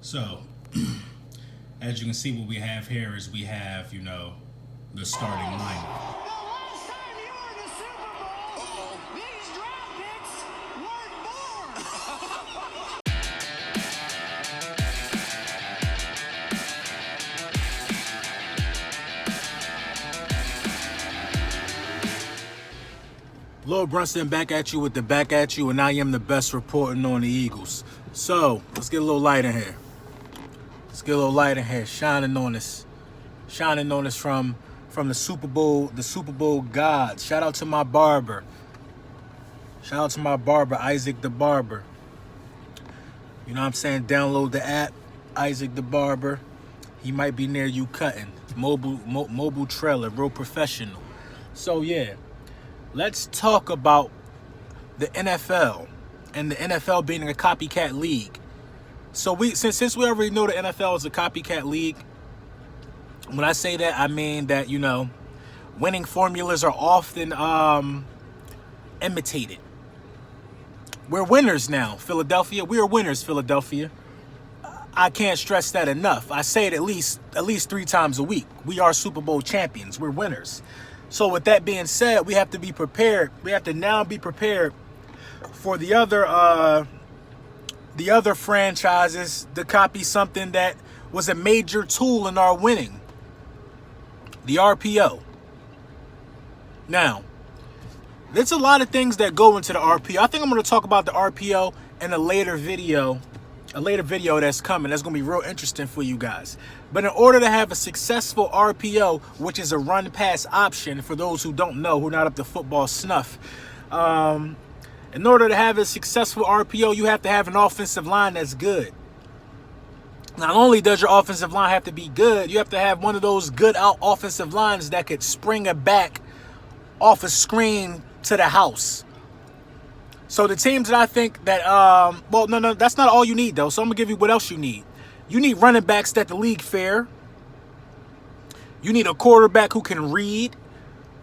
So, as you can see, what we have here is we have, the starting lineup. The last time you were in the Super Bowl, these draft picks weren't born. Lord Brunson back at you with the back at you, and I am the best reporting on the Eagles. So, let's get a little light in here. Shining on us from the Super Bowl gods. Shout out to my barber. Isaac the Barber. You know what I'm saying? Download the app, Isaac the Barber. He might be near you cutting. Mobile trailer, real professional. So yeah, let's talk about the NFL and the NFL being a copycat league. So since we already know the NFL is a copycat league, when I say that, I mean that, winning formulas are often imitated. We're winners now, Philadelphia. We are winners, Philadelphia. I can't stress that enough. I say it at least 3 times a week. We are Super Bowl champions. We're winners. So with that being said, we have to be prepared. We have to now be prepared for the other franchises to copy something that was a major tool in our winning. The RPO. Now, there's a lot of things that go into the RPO. I think I'm going to talk about the RPO in a later video that's coming. That's going to be real interesting for you guys. But in order to have a successful RPO, which is a run-pass option for those who don't know, who are not up to football snuff, in order to have a successful RPO, you have to have an offensive line that's good. Not only does your offensive line have to be good, you have to have one of those good offensive lines that could spring a back off a screen to the house. So the teams that I think that, no, that's not all you need, though. So I'm going to give you what else you need. You need running backs that the league fair. You need a quarterback who can read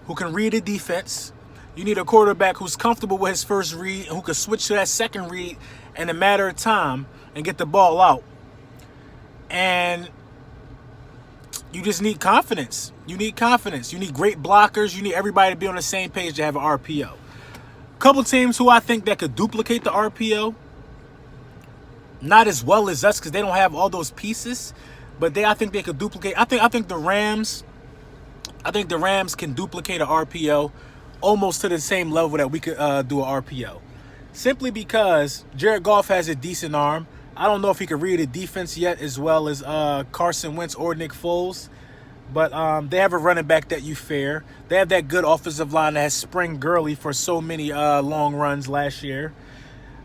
a defense. You need a quarterback who's comfortable with his first read and who can switch to that second read in a matter of time and get the ball out. And you just need confidence. You need great blockers. You need everybody to be on the same page to have an RPO. Couple teams who I think that could duplicate the RPO, not as well as us because they don't have all those pieces, but I think they could duplicate. I think the Rams can duplicate an RPO almost to the same level that we could do an RPO, simply because Jared Goff has a decent arm. I don't know if he can read a defense yet as well as Carson Wentz or Nick Foles. But they have a running back that you fear. They have that good offensive line that has Spring Gurley for so many long runs last year.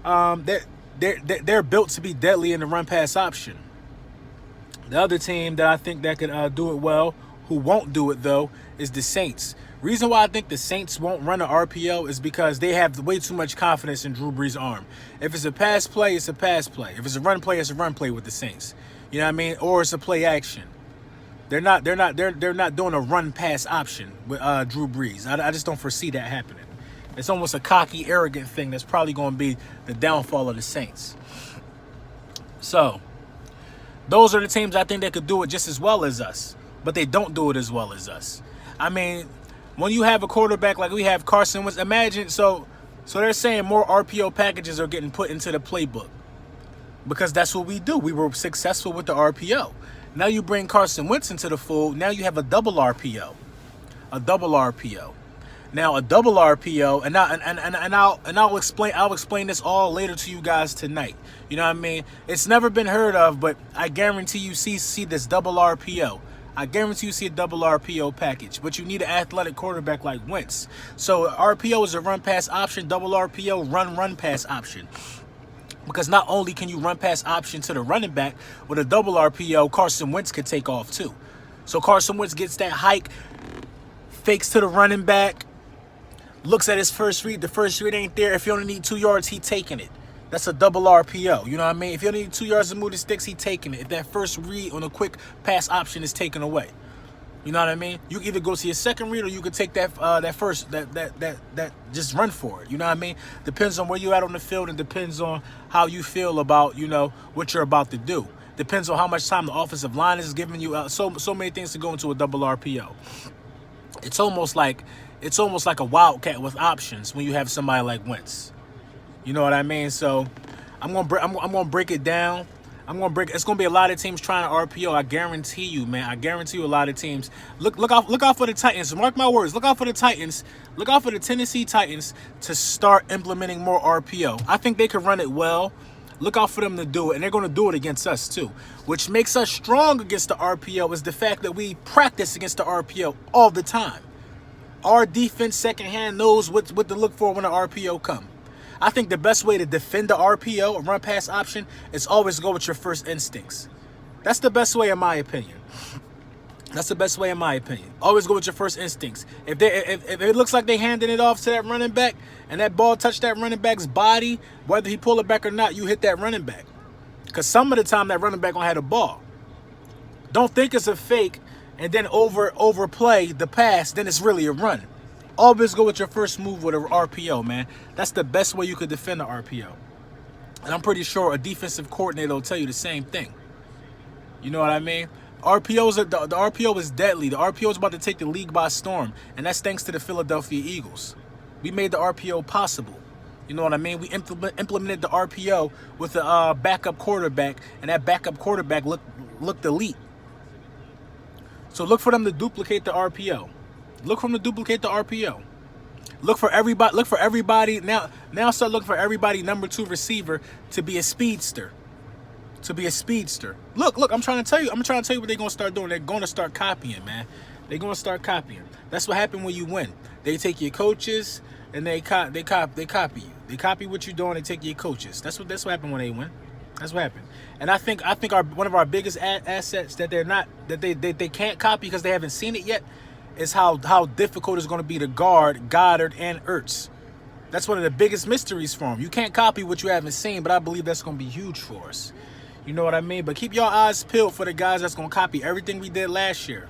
They're built to be deadly in the run-pass option. The other team that I think that could do it well, who won't do it, though, is the Saints. Reason why I think the Saints won't run an RPO is because they have way too much confidence in Drew Brees' arm. If it's a pass play, it's a pass play. If it's a run play, it's a run play with the Saints. You know what I mean? Or it's a play action. They're not doing a run pass option with Drew Brees. I just don't foresee that happening. It's almost a cocky, arrogant thing that's probably going to be the downfall of the Saints. So, those are the teams I think that could do it just as well as us, but they don't do it as well as us. I mean, when you have a quarterback like we have Carson Wentz, imagine, so they're saying more RPO packages are getting put into the playbook because that's what we do. We were successful with the RPO. Now you bring Carson Wentz into the fold. Now you have a double RPO. Now a double RPO, and I'll explain this all later to you guys tonight. You know what I mean? It's never been heard of, but I guarantee you see this double RPO. I guarantee you see a double RPO package, but you need an athletic quarterback like Wentz. So RPO is a run pass option, double RPO run pass option. Because not only can you run pass option to the running back, with a double RPO, Carson Wentz could take off too. So Carson Wentz gets that hike, fakes to the running back, looks at his first read. The first read ain't there. If you only need 2 yards, he taking it. That's a double RPO. You know what I mean? If you only need 2 yards to move the sticks, he taking it. If that first read on a quick pass option is taken away. You know what I mean? You can either go to your second read or you can take that first just run for it. You know what I mean? Depends on where you're at on the field and depends on how you feel about, what you're about to do. Depends on how much time the offensive line is giving you. So many things to go into a double RPO. It's almost like a wildcat with options when you have somebody like Wentz. You know what I mean? So I'm gonna break it down. It's gonna be a lot of teams trying to RPO. I guarantee you, man. I guarantee you, a lot of teams. Look out for the Titans. Mark my words. Look out for the Titans. Look out for the Tennessee Titans to start implementing more RPO. I think they can run it well. Look out for them to do it, and they're going to do it against us too. Which makes us strong against the RPO is the fact that we practice against the RPO all the time. Our defense secondhand knows what to look for when the RPO come. I think the best way to defend the RPO, a run pass option, is always go with your first instincts. That's the best way in my opinion. Always go with your first instincts. If it looks like they handing it off to that running back and that ball touched that running back's body, whether he pull it back or not, you hit that running back. Because some of the time that running back gonna have the ball. Don't think it's a fake and then overplay the pass, then it's really a run. Always go with your first move with an RPO, man. That's the best way you could defend the RPO. And I'm pretty sure a defensive coordinator will tell you the same thing. You know what I mean? The RPO is deadly. The RPO is about to take the league by storm, and that's thanks to the Philadelphia Eagles. We made the RPO possible. You know what I mean? We implemented the RPO with a backup quarterback, and that backup quarterback looked elite. So look for them to duplicate the RPO. Look for everybody now start looking for everybody number 2 receiver to be a speedster. Look, I'm trying to tell you what they're going to start doing. They're going to start copying, man. They're going to start copying. That's what happened when you win. They take your coaches and they copy you. They copy what you're doing and take your coaches. That's what happened when they win. That's what happened. And I think one of our biggest assets that they can't copy because they haven't seen it yet is how difficult it's going to be to guard Goddard and Ertz. That's one of the biggest mysteries for them. You can't copy what you haven't seen, but I believe that's going to be huge for us. You know what I mean? But keep your eyes peeled for the guys that's going to copy everything we did last year.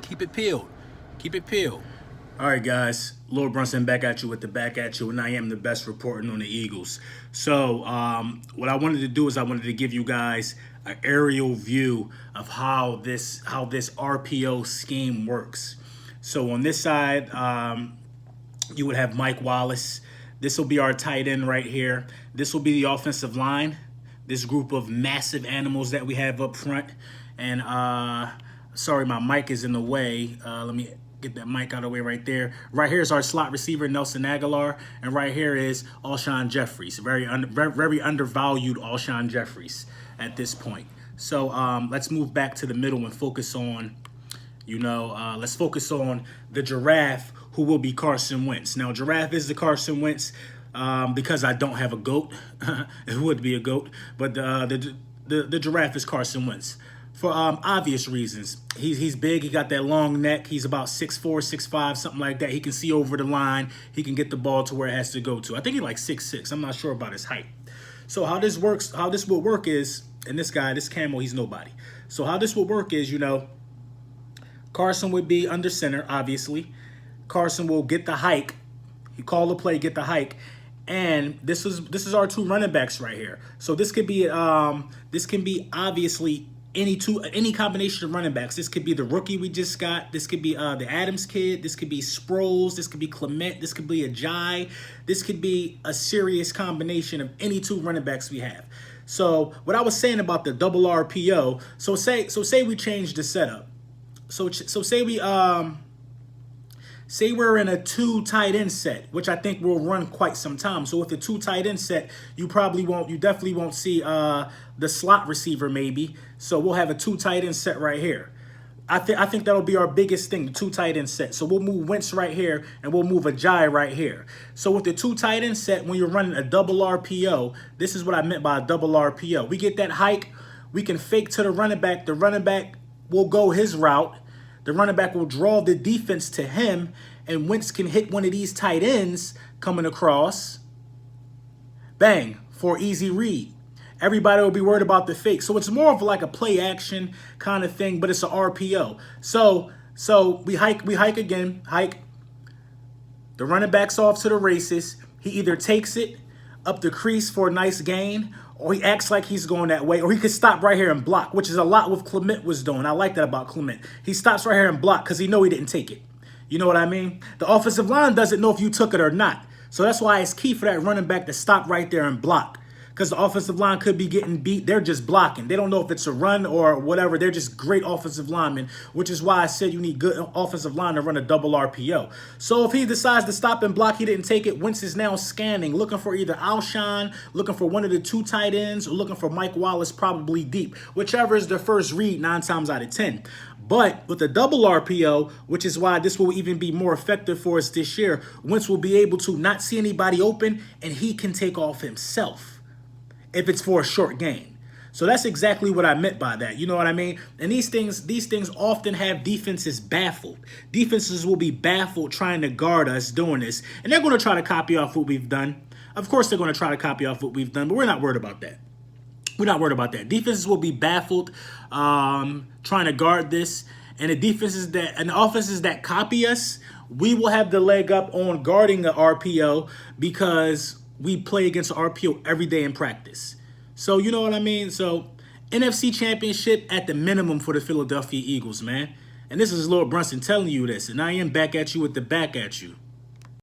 Keep it peeled. All right, guys. Lord Brunson back at you, and I am the best reporting on the Eagles. So what I wanted to do is I wanted to give you guys an aerial view of how this RPO scheme works. So on this side, you would have Mike Wallace. This will be our tight end right here. This will be the offensive line. This group of massive animals that we have up front. And sorry, my mic is in the way. Let me get that mic out of the way right there. Right here is our slot receiver, Nelson Aguilar. And right here is Alshon Jeffries. Very undervalued Alshon Jeffries at this point. So let's move back to the middle and focus on, let's focus on the giraffe, who will be Carson Wentz. Now, giraffe is the Carson Wentz because I don't have a goat. It would be a goat. But the giraffe is Carson Wentz. For obvious reasons. He's big. He got that long neck. He's about 6'4", 6'5", something like that. He can see over the line. He can get the ball to where it has to go to. I think he's like 6'6". I'm not sure about his height. So how this will work is, and this Camel, he's nobody. So how this will work is, Carson would be under center, obviously. Carson will get the hike. He call the play, get the hike. And this is our 2 running backs right here. So this can be obviously any combination of running backs. This could be the rookie we just got. This could be the Adams kid. This could be Sproles. This could be Clement. This could be Ajay. This could be a serious combination of any 2 running backs we have. So what I was saying about the double RPO. So say we change the setup. So say we're in a 2 tight end set, which I think will run quite some time. So with the 2 tight end set, you definitely won't see the slot receiver maybe. So we'll have a 2 tight end set right here. I think that'll be our biggest thing, the 2 tight end set. So we'll move Wentz right here and we'll move Ajay right here. So with the 2 tight end set, when you're running a double RPO, this is what I meant by a double RPO. We get that hike, we can fake to the running back. The running back will go his route. The running back will draw the defense to him, and Wentz can hit one of these tight ends coming across. Bang, for easy read. Everybody will be worried about the fake. So it's more of like a play action kind of thing, but it's an RPO. So we hike again. The running back's off to the races. He either takes it up the crease for a nice gain, or he acts like he's going that way, or he could stop right here and block, which is a lot what Clement was doing. I like that about Clement. He stops right here and block because he know he didn't take it. You know what I mean? The offensive line doesn't know if you took it or not. So that's why it's key for that running back to stop right there and block. Because the offensive line could be getting beat. They're just blocking. They don't know if it's a run or whatever. They're just great offensive linemen, which is why I said you need good offensive line to run a double RPO. So if he decides to stop and block, he didn't take it. Wentz is now scanning, looking for either Alshon, looking for one of the 2 tight ends, or looking for Mike Wallace probably deep. Whichever is the first read 9 times out of 10. But with a double RPO, which is why this will even be more effective for us this year, Wentz will be able to not see anybody open, and he can take off himself if it's for a short gain. So that's exactly what I meant by that. You know what I mean? And these things often have defenses baffled. Defenses will be baffled trying to guard us doing this. And they're going to try to copy off what we've done. Of course, they're going to try to copy off what we've done, but we're not worried about that. We're not worried about that. Defenses will be baffled trying to guard this. And the offenses that copy us, we will have the leg up on guarding the RPO because we play against the RPO every day in practice. So you know what I mean? So NFC Championship at the minimum for the Philadelphia Eagles, man. And this is Lord Brunson telling you this. And I am back at you with the back at you.